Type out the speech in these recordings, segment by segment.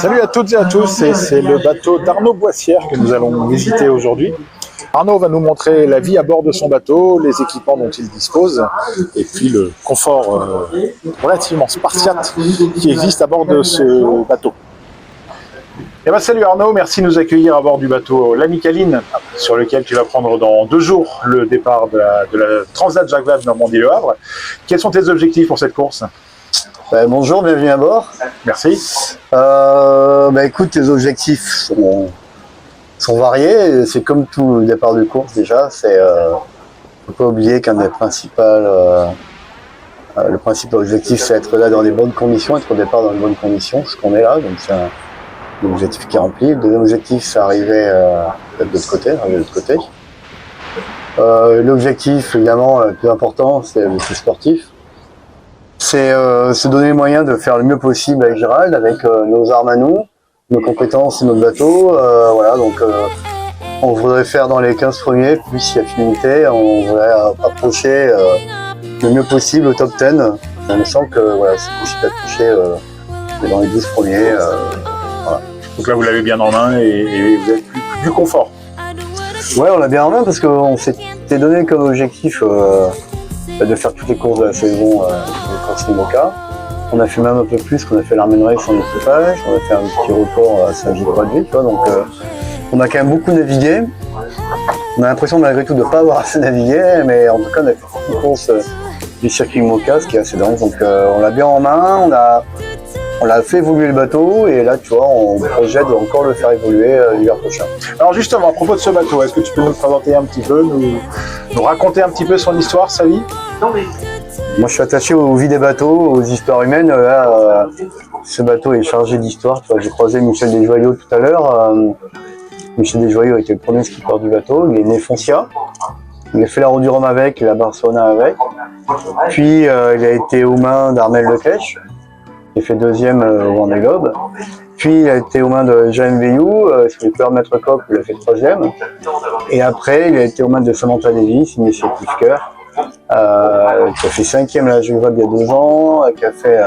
Salut à toutes et à tous, et c'est le bateau d'Arnaud Boissière que nous allons visiter aujourd'hui. Arnaud va nous montrer la vie à bord de son bateau, les équipements dont il dispose, et puis le confort relativement spartiate qui existe à bord de ce bateau. Eh ben, salut Arnaud, merci de nous accueillir à bord du bateau l'Amicaline, sur lequel tu vas prendre dans 2 jours le départ de la Transat Jacques Vabre Normandie-Le Havre. Quels sont tes objectifs pour cette course ? Bonjour, bienvenue à bord. Merci. Écoute, les objectifs sont variés. C'est comme tout départ de course déjà. Faut pas oublier qu'un des le principal objectif, c'est être là dans les bonnes conditions, être au départ dans les bonnes conditions, ce qu'on est là. Donc c'est un objectif qui est rempli. Le deuxième objectif, c'est arriver de l'autre côté. L'objectif, évidemment, le plus important, c'est le plus sportif. C'est se donner les moyens de faire le mieux possible avec Gérald, avec nos armes à nous, nos compétences et notre bateau. On voudrait faire dans les 15 premiers, puis s'il y a finalité, on voudrait approcher le mieux possible au top 10. On me semble que c'est possible d'approcher dans les 12 premiers. Donc là, vous l'avez bien en main et vous avez plus confort. Ouais, on l'a bien en main parce qu'on s'était donné comme objectif de faire toutes les courses de la saison, les courses IMOCA. On a fait même un peu plus, qu'on a fait l'Armen Race en équipage, on a fait un petit report à Saint-Gilles-Croix-de-Vie, donc on a quand même beaucoup navigué. On a l'impression malgré tout de ne pas avoir assez navigué, mais en tout cas on a fait toutes les courses du circuit IMOCA, ce qui est assez dense, donc on l'a bien en main, on l'a fait évoluer le bateau, et là tu vois, on projette de encore le faire évoluer l'hiver prochain. Alors justement, à propos de ce bateau, est-ce que tu peux nous présenter un petit peu, nous raconter un petit peu son histoire, sa vie ? Moi je suis attaché aux vies des bateaux, aux histoires humaines. Ce bateau est chargé d'histoire. J'ai croisé Michel Desjoyaux tout à l'heure. Michel Desjoyaux était le premier skipper du bateau. Il est né Foncia. Il a fait la Route du Rhum avec, la Barcelona avec. Puis il a été aux mains d'Armel Lequèche. Il a fait 2e au Vendée Globe. Puis il a été aux mains de Jean Veillou, sur les couleurs Maître Coq, il a fait 3e. Et après, il a été aux mains de Samantha Lévy, signé chez Cliffker, qui a fait 5e à la Jacques Vabre il y a 2 ans, qui a fait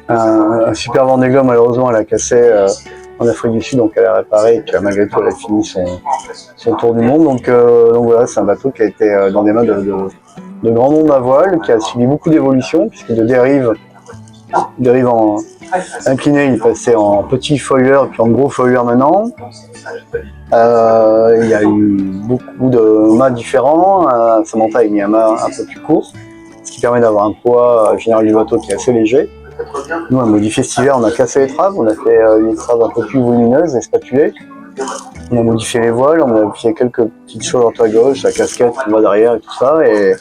un super Vendée Globe, malheureusement elle a cassé en Afrique du Sud, donc elle a réparé, et puis malgré tout elle a fini son tour du monde. Donc voilà, c'est un bateau qui a été dans des mains de grand monde à voile, qui a subi beaucoup d'évolutions, puisque de dérive en incliné, il passait en petit foiler, puis en gros foiler maintenant. Il y a eu beaucoup de mâts différents. Samantha a mis un mât un peu plus court, ce qui permet d'avoir un poids général du bateau qui est assez léger. Nous, on a modifié cet hiver, on a cassé les traves, on a fait une trave un peu plus volumineuse et spatulée. On a modifié les voiles, on a modifié quelques petites choses à droite à gauche, la casquette qui va derrière et tout ça. Et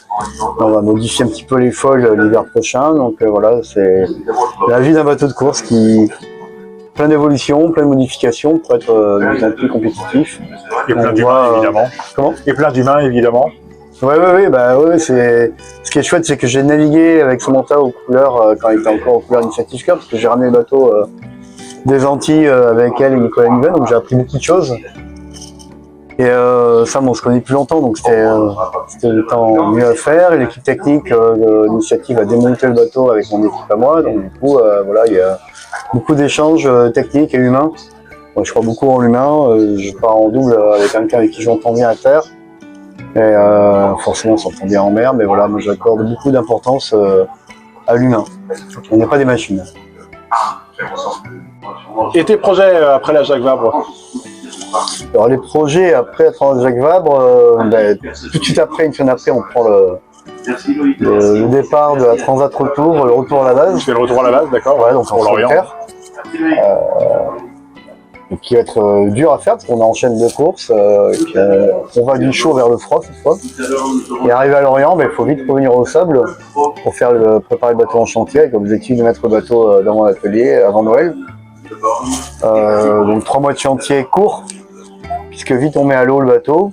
on va modifier un petit peu les foils l'hiver prochain. Donc voilà, c'est la vie d'un bateau de course qui plein d'évolutions, plein de modifications pour être bien plus compétitif. Et plein d'humains, évidemment. Comment ? Et plein d'humains, évidemment. Ouais, c'est... Ce qui est chouette, c'est que j'ai navigué avec Samantha aux couleurs quand il était encore aux couleurs Initiative Cup, parce que j'ai ramené le bateau des Antilles avec elle et Nicolas Niven, donc j'ai appris beaucoup de choses. Et ça, on se connaît plus longtemps, donc c'était le temps mieux à faire. Et l'équipe technique de l'Initiative a démonté le bateau avec mon équipe à moi, donc du coup, voilà, il y a beaucoup d'échanges techniques et humains. Moi, je crois beaucoup en l'humain. Je pars en double avec quelqu'un avec qui j'entends bien à terre. Et forcément, on s'entend bien en mer, mais voilà, moi j'accorde beaucoup d'importance à l'humain. On n'est pas des machines. Et tes projets après la Jacques Vabre ? Alors les projets après la Transat Jacques Vabre, tout de suite après, une semaine après, on prend le départ de la Transat Retour, le retour à la base. Tu fais le retour à la base, d'accord ? Ouais, donc pour l'Orient. Qui va être dur à faire parce qu'on enchaîne 2 courses. On va du chaud vers le froid cette fois. Et arrivé à Lorient, il faut vite revenir au sable pour préparer le bateau en chantier avec l'objectif de mettre le bateau dans mon atelier avant Noël. Donc 3 mois de chantier court, puisque vite on met à l'eau le bateau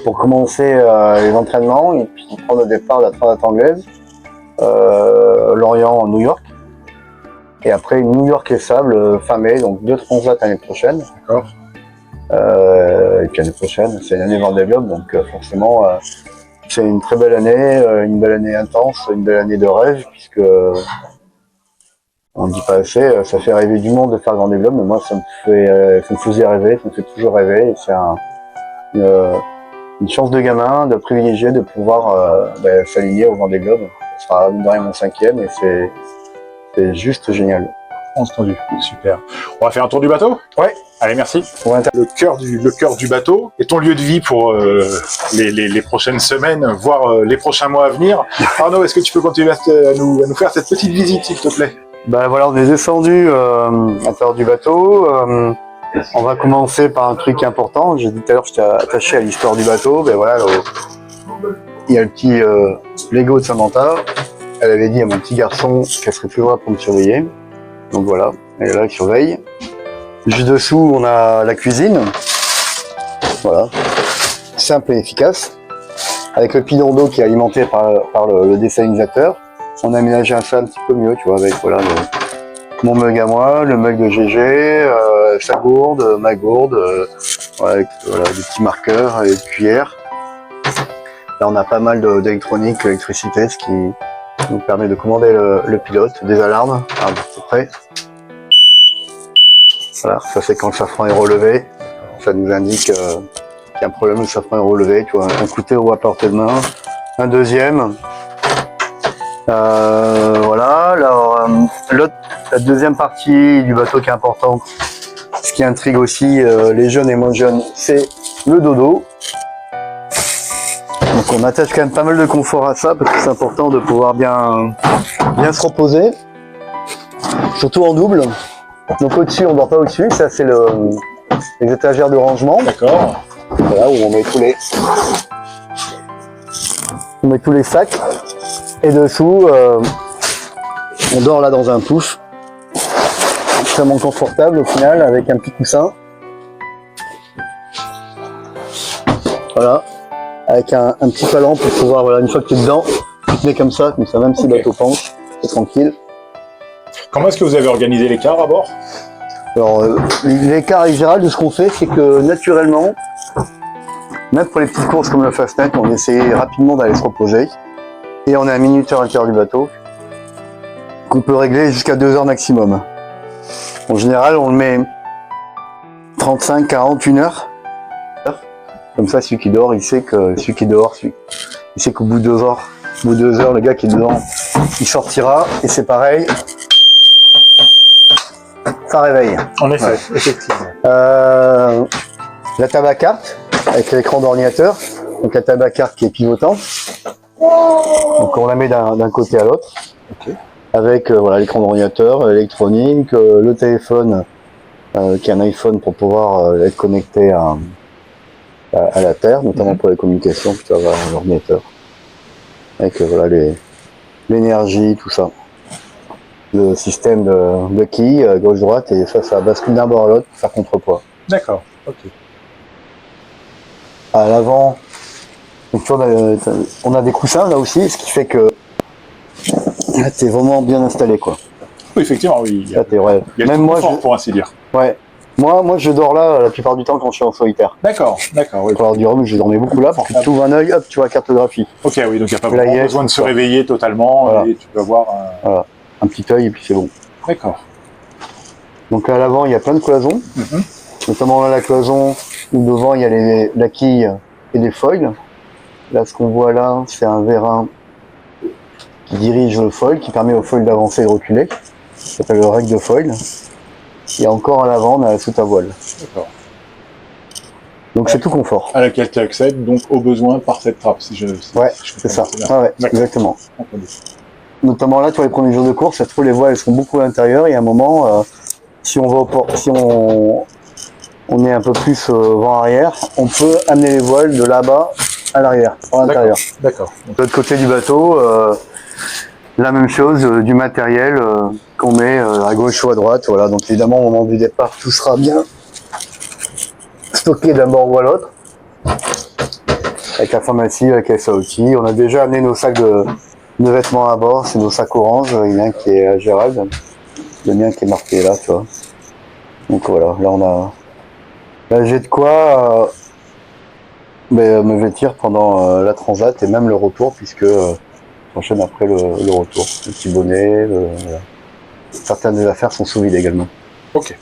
pour commencer les entraînements et puis prendre le départ de la Transat anglaise, Lorient, New York. Et après New York et Sable fin mai, donc 2 transats l'année prochaine. D'accord. Et puis l'année prochaine, c'est l'année Vendée Globe, donc forcément c'est une très belle année intense, une belle année de rêve, puisque On ne dit pas assez, ça fait rêver du monde de faire le Vendée Globe, mais moi ça me faisait rêver, ça me fait toujours rêver. C'est une chance de gamin, de privilégié de pouvoir s'aligner au Vendée Globe. Ce sera mine de rien mon 5e et c'est juste génial. Entendu, super. On va faire un tour du bateau? Ouais. Allez, merci. Ouais. Le cœur du bateau et ton lieu de vie pour les prochaines semaines, voire les prochains mois à venir. Arnaud, est-ce que tu peux continuer à nous faire cette petite visite, s'il te plaît? Ben voilà, on est descendu à l'intérieur du bateau. On va commencer par un truc important. J'ai dit tout à l'heure, j'étais attaché à l'histoire du bateau. Ben voilà, il y a le petit Lego de Samantha. Elle avait dit à mon petit garçon qu'elle serait toujours là pour me surveiller. Donc voilà, elle est là, elle surveille. Juste dessous, on a la cuisine. Voilà, simple et efficace. Avec le pilon d'eau qui est alimenté par le désalinisateur. On a aménagé ça un petit peu mieux, tu vois, avec voilà mon mug à moi, le mug de GG, sa gourde, ma gourde, avec voilà, des petits marqueurs et des cuillères. Là, on a pas mal d'électronique, d'électricité, ce qui nous permet de commander le pilote, des alarmes, à peu près. Voilà, ça c'est quand le safran est relevé, ça nous indique qu'il y a un problème, le safran est relevé, tu vois, un couteau à portée de main, un deuxième. Voilà, alors la deuxième partie du bateau qui est importante, ce qui intrigue aussi les jeunes et moins jeunes, c'est le dodo. Donc on attache quand même pas mal de confort à ça parce que c'est important de pouvoir bien se reposer, surtout en double. Donc au-dessus, on ne dort pas au-dessus, ça c'est les étagères de rangement. D'accord. Voilà, où on met tous les sacs. Et dessous, on dort là dans un pouf, extrêmement confortable au final, avec un petit coussin. Voilà, avec un petit talon pour pouvoir, voilà, une fois que tu es dedans, tu te mets comme ça même si le bateau penche, c'est tranquille. Comment est-ce que vous avez organisé l'écart à bord? Alors, l'écart général de ce qu'on fait, c'est que naturellement, même pour les petites courses comme le Fastnet, on essaie rapidement d'aller se reposer. Et on a un minuteur à l'intérieur du bateau qu'on peut régler jusqu'à 2 heures maximum. En général, on le met 35, 40, 1 heure. Comme ça, celui qui dort, il sait que il sait qu'au bout de 2 heures, le gars qui est dedans, il sortira. Et c'est pareil, ça réveille. En effet, ouais. Effectivement. La table à cartes avec l'écran d'ordinateur. Donc la table à cartes qui est pivotante. Donc on la met d'un côté à l'autre, okay. Avec voilà, l'écran d'ordinateur, l'électronique, le téléphone qui est un iPhone pour pouvoir être connecté à la Terre, notamment pour les communications, puis avoir l'ordinateur. Avec voilà, l'énergie, tout ça. Le système de quilles, gauche-droite, et ça bascule d'un bord à l'autre pour faire contrepoids. D'accord, ok. À l'avant, donc tu vois, on a des coussins là aussi, ce qui fait que là t'es vraiment bien installé quoi. Oui, effectivement, oui. Là, ouais. Il y a même moi, pour ainsi dire. Ouais. Moi je dors là la plupart du temps quand je suis en solitaire. D'accord. Oui. Pour avoir du rhum, je dormais beaucoup là, parce que tu ouvres un œil, hop, tu vois la cartographie. Ok, oui, donc il n'y a pas vraiment besoin de se réveiller totalement, voilà. Et tu peux avoir voilà. Un petit œil et puis c'est bon. D'accord. Donc à l'avant, il y a plein de cloisons. Notamment là, la cloison où devant, il y a la quille et des foils. Là, ce qu'on voit là, c'est un vérin qui dirige le foil, qui permet au foil d'avancer et de reculer. Ça s'appelle le règle de foil. Et encore à l'avant, on a la soute à voile. D'accord. Donc c'est tout confort. À laquelle tu accèdes donc au besoin par cette trappe, ouais, c'est ça. Ouais, exactement. Notamment là, tu vois, les premiers jours de course, ça se trouve, les voiles elles sont beaucoup à l'intérieur. Et à un moment, si on est un peu plus vent arrière, on peut amener les voiles de là-bas à l'arrière, à l'intérieur. D'accord. De l'autre côté du bateau, la même chose, du matériel qu'on met à gauche ou à droite. Voilà. Donc évidemment, au moment du départ, tout sera bien stocké d'un bord ou à l'autre. Avec la pharmacie, avec la SAOT. On a déjà amené nos sacs de vêtements à bord, c'est nos sacs orange. Il y en a un qui est à Gérald, le mien qui est marqué là, tu vois. Donc voilà, là on a... Là j'ai de quoi me vêtir pendant la transat et même le retour, puisque j'enchaîne après le retour. Le petit bonnet, voilà. certaines des affaires sont sous vide également. Ok.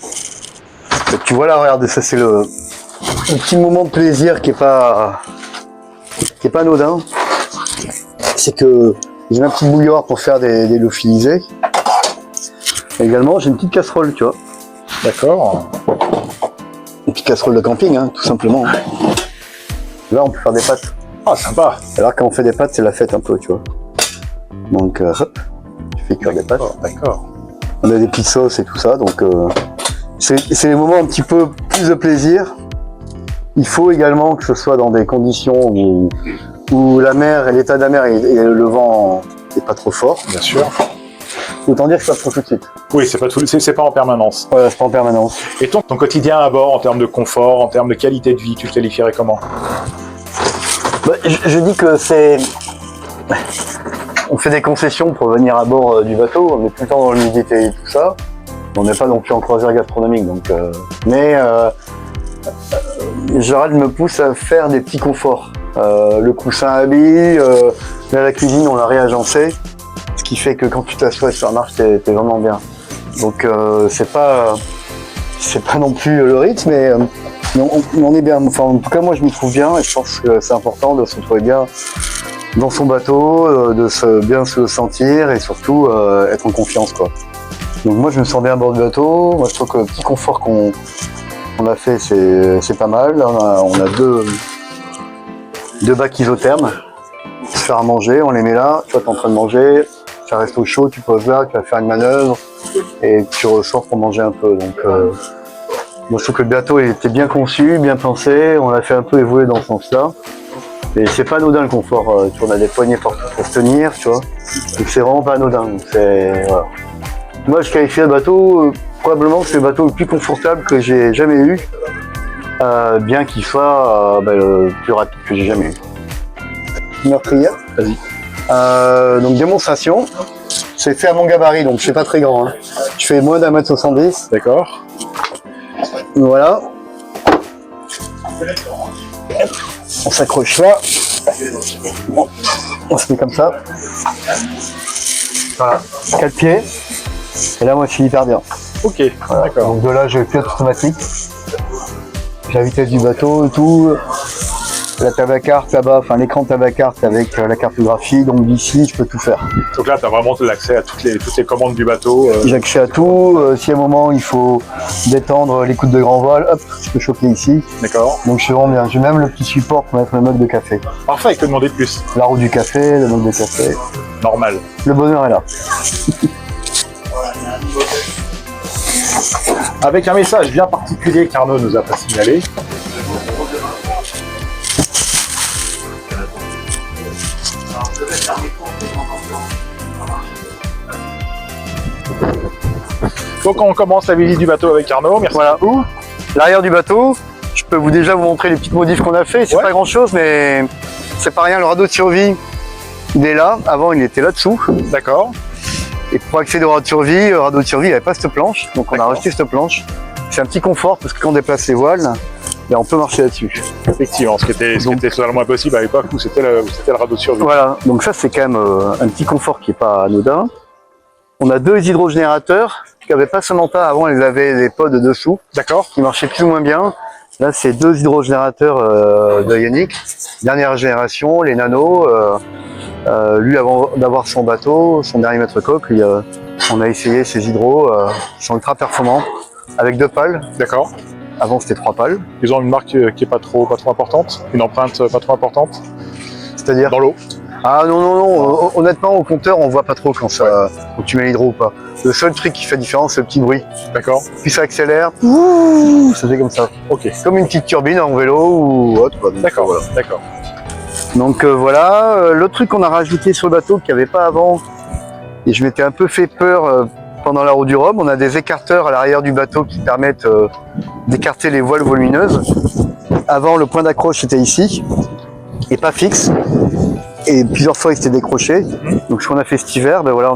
Et tu vois là, regarde, ça c'est le petit moment de plaisir qui est pas anodin. C'est que j'ai un petit bouilloire pour faire des lyophilisés. Également, j'ai une petite casserole, tu vois. D'accord. Une petite casserole de camping, hein, tout simplement. Là, on peut faire des pâtes. Ah, sympa. Alors quand on fait des pâtes, c'est la fête un peu, tu vois. Donc, hop, tu fais cuire des pâtes. D'accord. On a des petites sauces et tout ça, donc c'est les moments un petit peu plus de plaisir. Il faut également que ce soit dans des conditions où la mer, l'état de la mer et le vent n'est pas trop fort. Bien sûr. Autant dire que ça se trouve tout de suite. Oui, c'est pas en permanence. Voilà, c'est pas en permanence. Et ton quotidien à bord, en termes de confort, en termes de qualité de vie, tu le qualifierais comment? Bah, je dis que c'est... On fait des concessions pour venir à bord du bateau, on est tout le temps dans l'humidité et tout ça. On n'est pas non plus en croisière gastronomique, donc... Gérald me pousse à faire des petits conforts. Le coussin à billes, là, la cuisine, on l'a réagencé. Ce qui fait que quand tu t'assois sur la marche, t'es vraiment bien. Donc c'est pas non plus le rythme, mais on est bien. Enfin, en tout cas, moi je m'y trouve bien et je pense que c'est important de se trouver bien dans son bateau, de bien se sentir et surtout être en confiance, quoi. Donc moi je me sens bien à bord du bateau. Moi je trouve que le petit confort qu'on a fait, c'est pas mal. Là, on a deux bacs isothermes. Se faire à manger, on les met là, toi t'es en train de manger, ça reste au chaud, tu poses là, tu vas faire une manœuvre et tu ressors pour manger un peu. Donc moi je trouve que le bateau il était bien conçu, bien pensé, on l'a fait un peu évoluer dans ce sens-là. Et c'est pas anodin le confort, tu vois, on a des poignées fortes pour se tenir, tu vois. Donc c'est vraiment pas anodin. Donc, voilà. Moi je qualifie le bateau, probablement c'est le bateau le plus confortable que j'ai jamais eu, bien qu'il soit le plus rapide que j'ai jamais eu. Meurtrière. Vas-y. Donc démonstration. C'est fait à mon gabarit, donc je suis pas très grand. Hein. Je fais moins d'1m70. D'accord. Voilà. On s'accroche là. On se met comme ça. Voilà. 4 pieds. Et là, moi, je suis hyper bien. Ok. Voilà. D'accord. Donc de là, j'ai le pilote automatique. J'ai la vitesse du bateau et tout. La tabacarte là-bas, enfin l'écran de tabacarte avec la cartographie, donc d'ici je peux tout faire. Donc là, tu as vraiment l'accès à toutes les commandes du bateau. J'ai accès à tout, si à un moment il faut détendre l'écoute de grand voile, hop, je peux choquer ici. D'accord. Donc je suis vraiment bien, j'ai même le petit support pour mettre le mug de café. Parfait, que demander de plus? La roue du café, le mug de café. Normal. Le bonheur est là. Avec un message bien particulier qu'Arnaud nous a pas signalé. Donc on commence la visite du bateau avec Arnaud, merci Voilà. beaucoup. L'arrière du bateau, je peux déjà vous montrer les petites modifs qu'on a fait. C'est pas grand chose, mais c'est pas rien. Le radeau de survie, il est là. Avant, il était là-dessous. D'accord. Et pour accéder au radeau de survie, il n'avait pas cette planche. Donc on a rajouté cette planche. C'est un petit confort parce que quand on déplace les voiles, on peut marcher là-dessus. Effectivement, ce qui était totalement impossible à l'époque où c'était le radeau de survie. Voilà, donc ça c'est quand même un petit confort qui n'est pas anodin. On a deux hydrogénérateurs qui n'avaient pas ce mental. Avant, ils avaient des pods dessous. D'accord. Qui marchaient plus ou moins bien. Là, c'est deux hydrogénérateurs de Yannick, dernière génération, les nanos. Lui, avant d'avoir son bateau, son dernier maître coque, on a essayé ces hydros, ils sont ultra performants, avec 2 pales. D'accord. Avant, c'était 3 pales. Ils ont une marque qui est pas trop importante, une empreinte pas trop importante. C'est-à-dire dans l'eau. Ah non, honnêtement, au compteur, on voit pas trop quand tu mets l'hydro ou pas. Le seul truc qui fait différence, c'est le petit bruit. D'accord. Puis ça accélère, ça fait comme ça. Ok. Comme une petite turbine en vélo ou autre. D'accord, voilà. D'accord. Donc voilà, l'autre truc qu'on a rajouté sur le bateau qu'il n'y avait pas avant, et je m'étais un peu fait peur pendant la route du Rhum, on a des écarteurs à l'arrière du bateau qui permettent d'écarter les voiles volumineuses. Avant, le point d'accroche était ici, et pas fixe. Et plusieurs fois, il s'était décroché. Donc ce qu'on a fait cet hiver, ben voilà,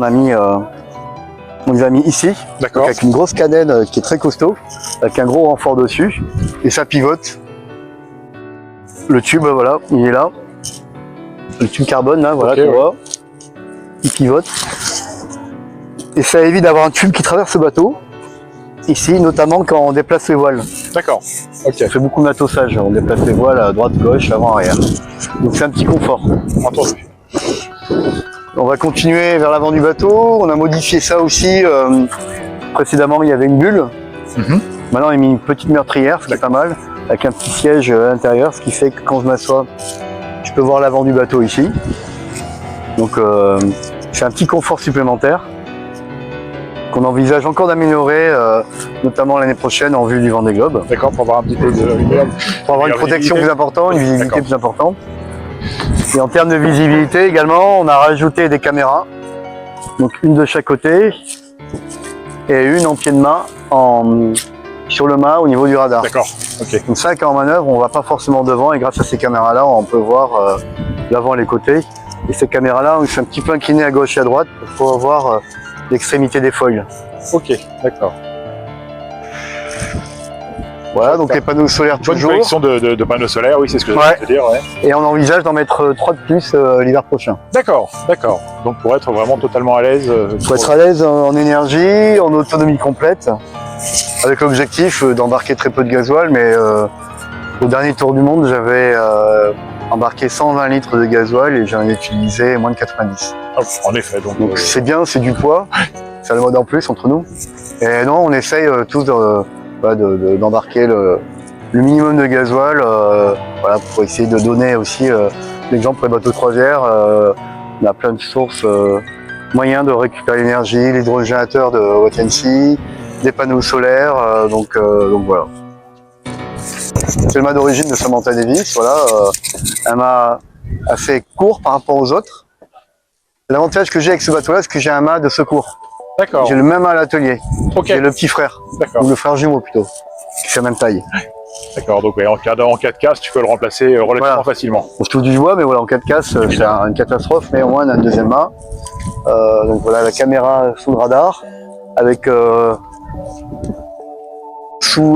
on les a mis ici, avec une grosse cadenne qui est très costaud, avec un gros renfort dessus, et ça pivote. Le tube, voilà, il est là. Le tube carbone, là, voilà, tu vois. Il pivote. Et ça évite d'avoir un tube qui traverse le bateau. Ici, notamment quand on déplace les voiles. D'accord. Ok. On fait beaucoup de matossage. On déplace les voiles à droite, gauche, avant, arrière. Donc c'est un petit confort. Entendu. On va continuer vers l'avant du bateau. On a modifié ça aussi. Précédemment, il y avait une bulle. Maintenant, on a mis une petite meurtrière, ce qui est pas mal, avec un petit siège à l'intérieur, ce qui fait que quand je m'assois, je peux voir l'avant du bateau ici. Donc, c'est un petit confort supplémentaire qu'on envisage encore d'améliorer, notamment l'année prochaine en vue du Vendée Globe. D'accord, pour avoir un petit peu pour avoir une protection plus importante, une visibilité plus importante. Et en termes de visibilité également, on a rajouté des caméras, donc une de chaque côté et une en pied de main sur le mât au niveau du radar. D'accord, ok. Comme ça, quand on manœuvre, on ne va pas forcément devant et grâce à ces caméras-là, on peut voir l'avant et les côtés. Et ces caméras-là, on s'est un petit peu incliné à gauche et à droite pour pouvoir voir l'extrémité des foils. Ok, d'accord. Voilà, donc les panneaux solaires Bonne toujours. collection de panneaux solaires, oui, c'est ce que je voulais te dire. Ouais. Et on envisage d'en mettre 3 de plus l'hiver prochain. D'accord, d'accord. Donc pour être vraiment totalement à l'aise. Pour être à l'aise en énergie, en autonomie complète, avec l'objectif d'embarquer très peu de gasoil, mais au dernier tour du monde, j'avais embarqué 120 litres de gasoil et j'en ai utilisé moins de 90. Ah, en effet, donc c'est bien, c'est du poids, c'est le mode en plus entre nous. Et non, on essaye tous d'embarquer le minimum de gasoil voilà, pour essayer de donner aussi l'exemple pour les bateaux de croisière. On a plein de sources, moyens de récupérer l'énergie, l'hydrogénateur de Watt&C, des panneaux solaires, donc voilà. C'est le mât d'origine de Samantha Davis, voilà, un mât assez court par rapport aux autres. L'avantage que j'ai avec ce bateau-là, c'est que j'ai un mât de secours. D'accord. J'ai le même à l'atelier. Okay. J'ai le petit frère, ou le frère jumeau plutôt, qui fait la même taille. D'accord, donc ouais, en cas de casse, tu peux le remplacer relativement facilement. On se touche du bois, mais voilà, en cas de casse, c'est une catastrophe, mais au moins on a un deuxième mât. Donc voilà, la caméra sous le radar, avec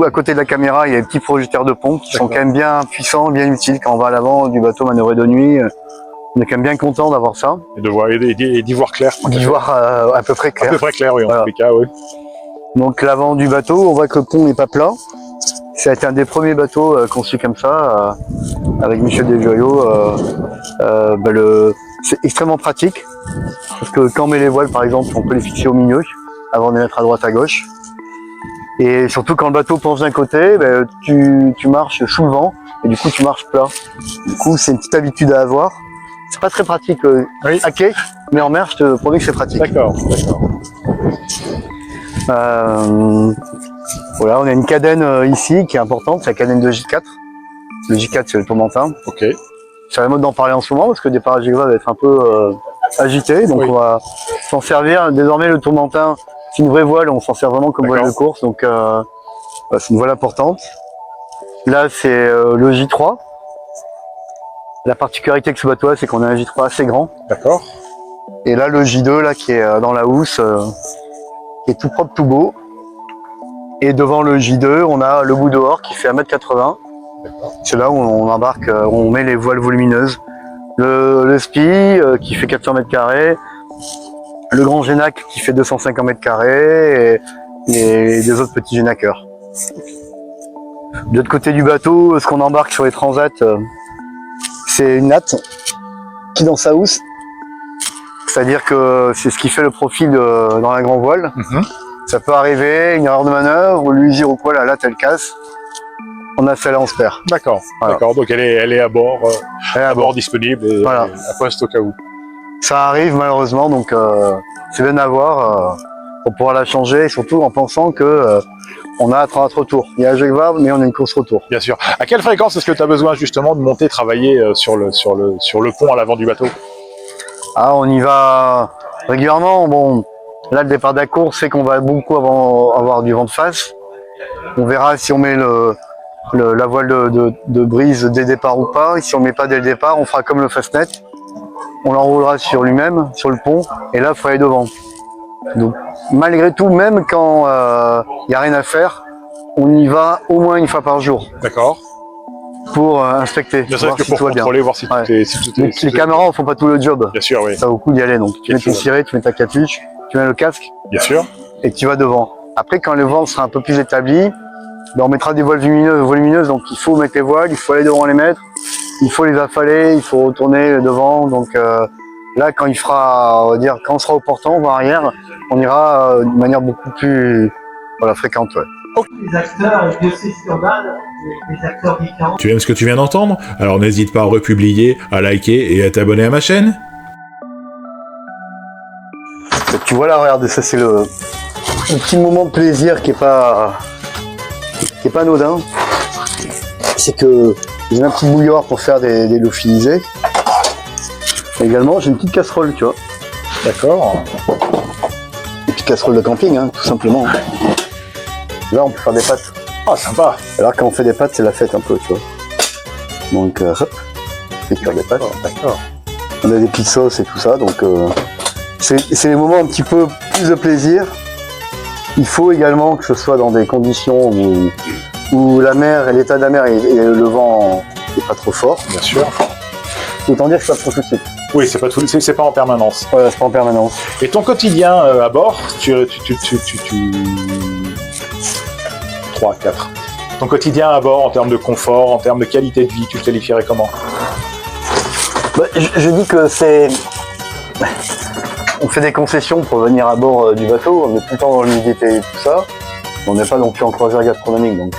à côté de la caméra, il y a des petits projecteurs de pompe qui sont quand même bien puissants, bien utiles quand on va à l'avant du bateau manœuvrer de nuit. On est quand même bien content d'avoir ça. Et d'y voir clair. D'y voir à peu près clair. À peu près clair, oui, en tous les cas, oui. Donc l'avant du bateau, on voit que le pont n'est pas plat. Ça a été un des premiers bateaux conçus comme ça, avec Michel Desjoyaux. C'est extrêmement pratique, parce que quand on met les voiles, par exemple, on peut les fixer au milieu, avant de les mettre à droite, à gauche. Et surtout quand le bateau penche d'un côté, tu marches sous le vent, et du coup tu marches plat. Du coup c'est une petite habitude à avoir. C'est pas très pratique à quai, mais en mer je te promets que c'est pratique. D'accord, d'accord. Voilà, on a une cadène ici qui est importante, c'est la cadène de J4. Le J4 c'est le tourmentin. Ok. C'est la mode d'en parler en ce moment parce que le départ à Gigva va être un peu agité, donc on va s'en servir. Désormais le tourmentin, c'est une vraie voile, on s'en sert vraiment comme voile de course, donc c'est une voile importante. Là c'est le J3. La particularité avec ce bateau-là, c'est qu'on a un J3 assez grand. D'accord. Et là le J2 là qui est dans la housse, qui est tout propre, tout beau. Et devant le J2, on a le bout dehors qui fait 1,80 m. C'est là où on embarque, on met les voiles volumineuses. Le SPI qui fait 400 m², le grand Génac qui fait 250 m² et des autres petits Génaceurs. De l'autre côté du bateau, ce qu'on embarque sur les transats, c'est une natte qui est dans sa housse. C'est-à-dire que c'est ce qui fait le profil dans la grand voile. Ça peut arriver, une erreur de manœuvre, ou l'usure ou quoi, la latte elle casse. On a celle-là, on se perd. D'accord, voilà. D'accord. Donc elle est à bord, disponible et à poste au cas où. Ça arrive malheureusement, donc c'est bien à voir pour pouvoir la changer, et surtout en pensant que on a 30 retours. Il y a un Jacques Vabre, mais on a une course retour. Bien sûr. À quelle fréquence est-ce que tu as besoin justement de monter, travailler sur le pont à l'avant du bateau? Ah, on y va régulièrement. Bon, là le départ de la course, c'est qu'on va beaucoup avoir du vent de face. On verra si on met la voile de brise dès le départ ou pas. Et si on ne met pas dès le départ, on fera comme le Fastnet. On l'enroulera sur lui-même, sur le pont, et là il faut aller devant. Donc malgré tout, même quand il n'y a rien à faire, on y va au moins une fois par jour. D'accord. Pour inspecter, bien sûr, voir si tout va bien. Voir si tout est, les caméras ne font pas tout le job. Bien sûr, oui. Ça vaut le coup d'y aller. Donc tu mets ton ciré, tu mets ta capuche, tu tu mets le casque Bien sûr. et que tu vas devant. Après, quand le vent sera un peu plus établi, ben, on mettra des voiles volumineuses, donc il faut mettre les voiles, il faut aller devant les mettre, il faut les affaler, il faut retourner devant. Donc là, quand il fera, on va dire, quand on sera au portant, voire arrière, on ira de manière beaucoup plus fréquente. Ouais. Les acteurs, Dieu sait si on a des acteurs différents. Tu aimes ce que tu viens d'entendre? Alors n'hésite pas à republier, à liker et à t'abonner à ma chaîne. Et tu vois là, regarde, ça c'est le petit moment de plaisir qui est pas anodin. C'est que j'ai un petit bouilloire pour faire des lyophilisés. Également, j'ai une petite casserole, tu vois. D'accord. Une petite casserole de camping, hein, tout simplement. Là, on peut faire des pâtes. Ah, sympa. Alors quand on fait des pâtes, c'est la fête un peu, tu vois. Donc, hop, on fait cuire des pâtes. D'accord. On a des petites sauces et tout ça, donc c'est les moments un petit peu plus de plaisir. Il faut également que ce soit dans des conditions où la mer, l'état de la mer et le vent n'est pas trop fort. Bien sûr. Autant dire que ça trop tout de suite. Oui, c'est pas en permanence. Voilà, c'est pas en permanence. Et ton quotidien à bord, 3, 4. Ton quotidien à bord en termes de confort, en termes de qualité de vie, tu le qualifierais comment? Bah, je dis que c'est... On fait des concessions pour venir à bord du bateau, on est tout le temps dans l'humidité et tout ça. On n'est pas non plus en croisière gastronomique, donc...